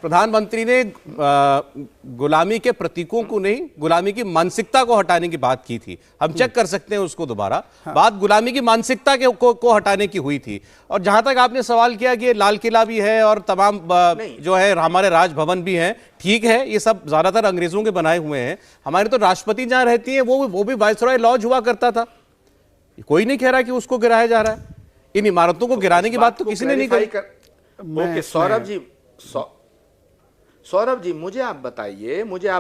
प्रधानमंत्री ने गुलामी के प्रतीकों को नहीं, गुलामी की मानसिकता को हटाने की बात की थी। हम चेक कर सकते हैं उसको दोबारा। बात गुलामी की मानसिकता को हटाने की हुई थी। और जहां तक आपने सवाल किया कि लाल किला भी है और तमाम जो है हमारे राजभवन भी हैं, ठीक है, ये सब ज्यादातर अंग्रेजों के बनाए हुए हैं। हमारी तो राष्ट्रपति जहां रहती है वो भी वायसरॉय लॉज हुआ करता था। कोई नहीं कह रहा कि उसको गिराया जा रहा है। इन इमारतों को गिराने की बात तो किसी ने नहीं कही। ओके, सौरभ जी मुझे आप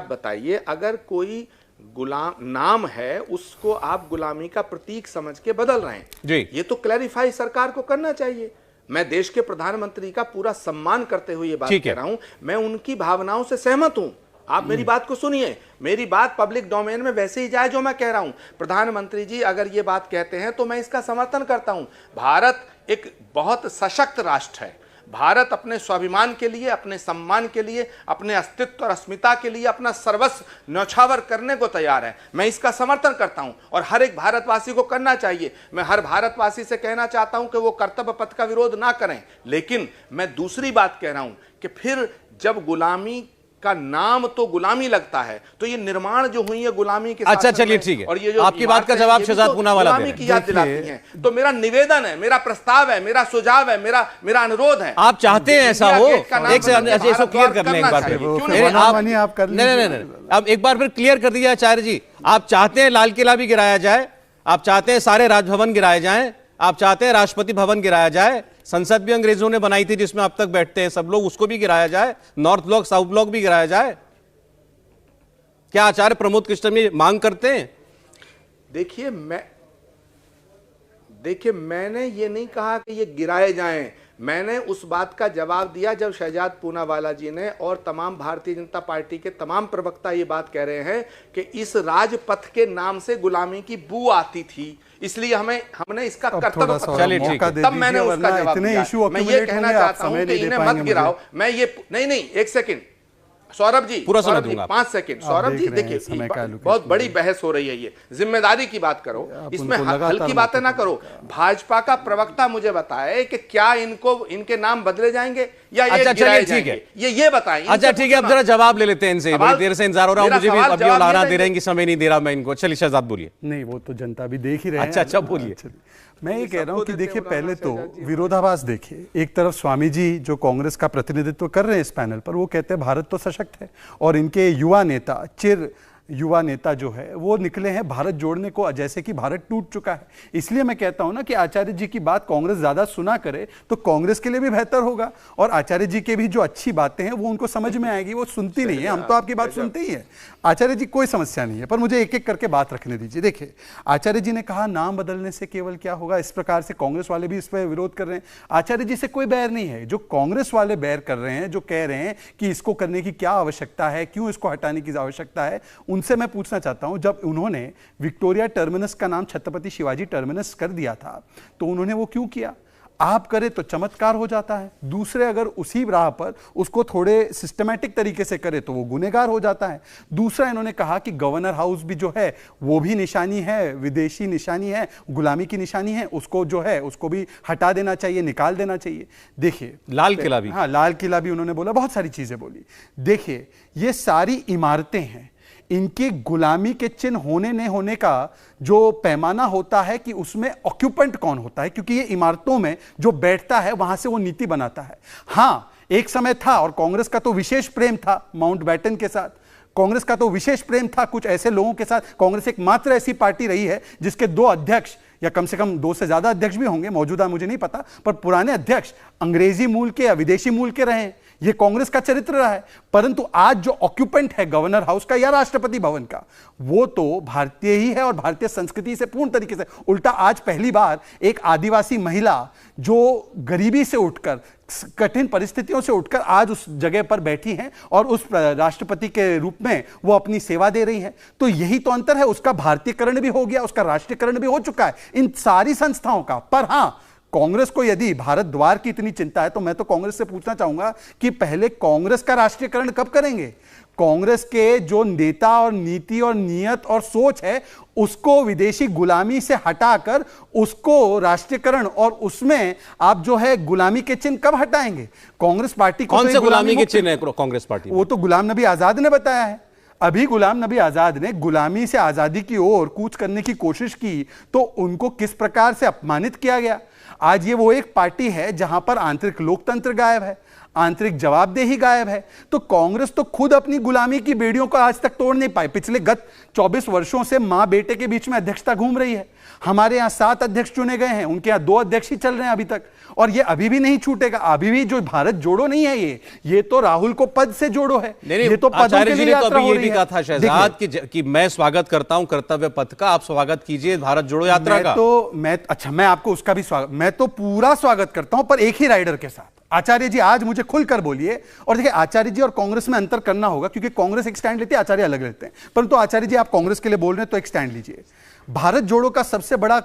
बताइए, अगर कोई गुलाम नाम है उसको आप गुलामी का प्रतीक समझ के बदल रहे हैं जी, ये तो क्लैरिफाई सरकार को करना चाहिए। मैं देश के प्रधानमंत्री का पूरा सम्मान करते हुए ये बात कह रहा हूं, मैं उनकी भावनाओं से सहमत हूं। आप मेरी बात को सुनिए, मेरी बात पब्लिक डोमेन में वैसे ही जाए जो मैं कह रहा हूं। प्रधानमंत्री जी अगर ये बात कहते हैं तो मैं इसका समर्थन करता हूं। भारत एक बहुत सशक्त राष्ट्र है। भारत अपने स्वाभिमान के लिए, अपने सम्मान के लिए, अपने अस्तित्व और अस्मिता के लिए अपना सर्वस्व न्यौछावर करने को तैयार है। मैं इसका समर्थन करता हूं और हर एक भारतवासी को करना चाहिए। मैं हर भारतवासी से कहना चाहता हूं कि वो कर्तव्य पथ का विरोध ना करें। लेकिन मैं दूसरी बात कह रहा हूं कि फिर जब गुलामी का नाम तो गुलामी लगता है तो ये निर्माण जो हुई है गुलामी के अच्छा, चलिए ठीक है, और ये जो आपकी बात का जवाब शहजाद पूनावाला गुलामी की याद दिलाती हैं। तो मेरा निवेदन है, मेरा प्रस्ताव है, मेरा सुझाव है, मेरा अनुरोध है। आप चाहते हैं ऐसा हो? एक से इसको क्लियर कर लें एक बार फिर। नहीं, अब एक बार फिर क्लियर कर दिया आचार्य जी। आप चाहते हैं लाल किला भी गिराया जाए, आप चाहते हैं सारे राजभवन गिराए जाएं, आप चाहते हैं राष्ट्रपति भवन गिराया जाए, संसद भी अंग्रेजों ने बनाई थी जिसमें अब तक बैठते हैं सब लोग, उसको भी गिराया जाए, नॉर्थ ब्लॉक साउथ ब्लॉक भी गिराया जाए। क्या आचार्य प्रमोद कृष्ण ये मांग करते हैं? देखिए मैंने ये नहीं कहा कि ये गिराए जाएं। मैंने उस बात का जवाब दिया जब शहजाद पूनावाला जी ने और तमाम भारतीय जनता पार्टी के तमाम प्रवक्ता ये बात कह रहे हैं कि इस राजपथ के नाम से गुलामी की बू आती थी, इसलिए हमने इसका कर्तव्य तब मैंने उसका जवाब दिया। मैं ये कहना चाहता हूं कि इन्हें मत गिराओ। मैं ये नहीं, एक सेकंड सौरभ जी, पूरा समय दूंगा, 5 सेकंड। सौरभ जी देखिए बहुत बड़ी बहस हो रही है, ये जिम्मेदारी की बात करो, इसमें हल्की बातें ना करो। भाजपा का प्रवक्ता मुझे बताए कि क्या इनके नाम बदले जाएंगे या अच्छा चलिए ठीक है, ये बताएं। अच्छा ठीक है, अब जरा जवाब ले लेते हैं इनसे, बड़ी देर से इंतजार हो रहा हूं, मुझे भी अभी लाना दे रहे हैं कि समय नहीं दे रहा मैं इनको। चलिए शहजाद बोलिए। नहीं वो तो जनता भी देख ही रहे हैं। अच्छा बोलिए। मैं ये कह रहा हूं कि देखिए पहले तो विरोधाभास देखिए। एक तरफ स्वामी जी जो कांग्रेस का प्रतिनिधित्व कर रहे हैं इस पैनल पर, वो कहते हैं भारत तो सशक्त है, और इनके युवा नेता युवा नेता जो है वो निकले हैं भारत जोड़ने को, जैसे कि भारत टूट चुका है। इसलिए मैं कहता हूं ना कि आचार्य जी की बात कांग्रेस ज्यादा सुना करे तो कांग्रेस के लिए भी बेहतर होगा, और आचार्य जी के भी जो अच्छी बातें हैं वो उनको समझ में आएगी। वो सुनती नहीं है, हम तो आपकी बात सुनते ही है आचार्य जी, कोई समस्या नहीं है, पर मुझे एक एक करके बात रखने दीजिए। देखिए आचार्य जी ने कहा नाम बदलने से केवल क्या होगा, इस प्रकार से कांग्रेस वाले भी इस पर विरोध कर रहे हैं। आचार्य जी से कोई बैर नहीं है, जो कांग्रेस वाले बैर कर रहे हैं, जो कह रहे हैं कि इसको करने की क्या आवश्यकता है, क्यों इसको हटाने की आवश्यकता है, उनसे मैं पूछना चाहता हूं, जब उन्होंने विक्टोरिया टर्मिनस का नाम छत्रपति शिवाजी टर्मिनस कर दिया था तो उन्होंने वो क्यों किया? आप करे तो चमत्कार हो जाता है, दूसरे अगर उसी राह पर उसको थोड़े सिस्टमैटिक तरीके से करे तो वो गुनहगार हो जाता है। दूसरा इन्होंने कहा कि गवर्नर हाउस भी जो है वो भी निशानी है, विदेशी निशानी है, गुलामी की निशानी है, उसको जो है उसको भी हटा देना चाहिए, निकाल देना चाहिए। देखिए लाल किला भी, हाँ लाल किला भी उन्होंने बोला, बहुत सारी चीजें बोली। देखिए ये सारी इमारतें हैं, इनके गुलामी के चिन्ह होने न होने का जो पैमाना होता है कि उसमें ऑक्यूपेंट कौन होता है, क्योंकि ये इमारतों में जो बैठता है वहां से वो नीति बनाता है। हां एक समय था, और कांग्रेस का तो विशेष प्रेम था माउंटबेटन के साथ, कांग्रेस का तो विशेष प्रेम था कुछ ऐसे लोगों के साथ। कांग्रेस एकमात्र ऐसी पार्टी रही है जिसके 2 अध्यक्ष, या कम से कम 2 से ज्यादा अध्यक्ष भी होंगे, मौजूदा मुझे नहीं पता, पर पुराने अध्यक्ष अंग्रेजी मूल के या विदेशी मूल के रहे हैं। ये कांग्रेस का चरित्र रहा है। परंतु आज जो ऑक्यूपेंट है गवर्नर हाउस का या राष्ट्रपति भवन का, वो तो भारतीय ही है और भारतीय संस्कृति से पूर्ण तरीके से उल्टा। आज पहली बार एक आदिवासी महिला जो गरीबी से उठकर, कठिन परिस्थितियों से उठकर आज उस जगह पर बैठी हैं और उस राष्ट्रपति के रूप में वो अपनी सेवा दे रही हैं। तो यही तो अंतर है, उसका भारतीयकरण भी हो गया, उसका राष्ट्रीयकरण भी हो चुका है इन सारी संस्थाओं का। पर हां कांग्रेस को यदि भारत द्वार की इतनी चिंता है तो मैं तो कांग्रेस से पूछना चाहूंगा कि पहले कांग्रेस का राष्ट्रीयकरण कब करेंगे? कांग्रेस के जो नेता और नीति और नियत और सोच है उसको विदेशी गुलामी से हटाकर उसको राष्ट्रीयकरण और उसमें आप जो है गुलामी के चिन्ह कब हटाएंगे? कांग्रेस पार्टी को कौन से गुलामी के चिन्ह है कांग्रेस पार्टी? वो तो गुलाम नबी आजाद ने बताया है। अभी गुलाम नबी आजाद ने गुलामी से आजादी की ओर कूच करने की कोशिश की तो उनको किस प्रकार से अपमानित किया गया। आज ये वो एक पार्टी है जहां पर आंतरिक लोकतंत्र गायब है, आंतरिक जवाबदेही गायब है। तो कांग्रेस तो खुद अपनी गुलामी की बेड़ियों को आज तक तोड़ नहीं पाई। पिछले गत 24 वर्षों से मां बेटे के बीच में अध्यक्षता घूम रही है। हमारे यहां 7 अध्यक्ष चुने गए हैं, उनके यहां 2 अध्यक्ष ही चल रहे हैं अभी तक, और ये अभी भी नहीं छूटेगा। अभी भी जो भारत जोड़ो नहीं है ये तो राहुल को पद से जोड़ो है। ये तो पदों के लिए यात्रा हो रही है। कहा था शहजाद कि मैं स्वागत करता हूं कर्तव्य पथ का, आप स्वागत कीजिए भारत जोड़ो यात्रा का। मैं आपको उसका भी स्वागत, मैं तो पूरा स्वागत करता हूं, पर एक ही राइडर के साथ। आचार्य जी आज मुझे खुलकर बोलिए। और देखिए आचार्य जी और कांग्रेस में अंतर करना होगा क्योंकि कांग्रेस एक स्टैंड लेती है, आचार्य अलग लेते हैं। परंतु आचार्य जी आप कांग्रेस के लिए बोल रहे हैं तो एक स्टैंड लीजिए। भारत जोड़ो का सबसे बड़ा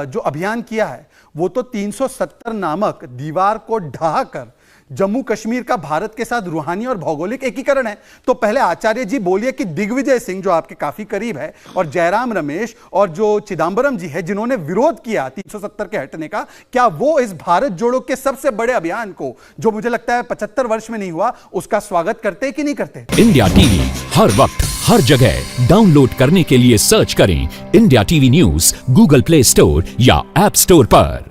जो अभियान किया है वो तो 370 नामक दीवार को ढहाकर जम्मू कश्मीर का भारत के साथ रूहानी और भौगोलिक एकीकरण है। तो पहले आचार्य जी बोलिए कि दिग्विजय सिंह जो आपके काफी करीब है और जयराम रमेश और जो चिदम्बरम जी है जिन्होंने विरोध किया 370 के हटने का, क्या वो इस भारत जोड़ो के सबसे बड़े अभियान को जो मुझे लगता है 75 वर्ष में नहीं हुआ उसका स्वागत करते कि नहीं करते? इंडिया टीवी हर वक्त हर जगह डाउनलोड करने के लिए सर्च करें India TV news Google play store या ऐप स्टोर पर।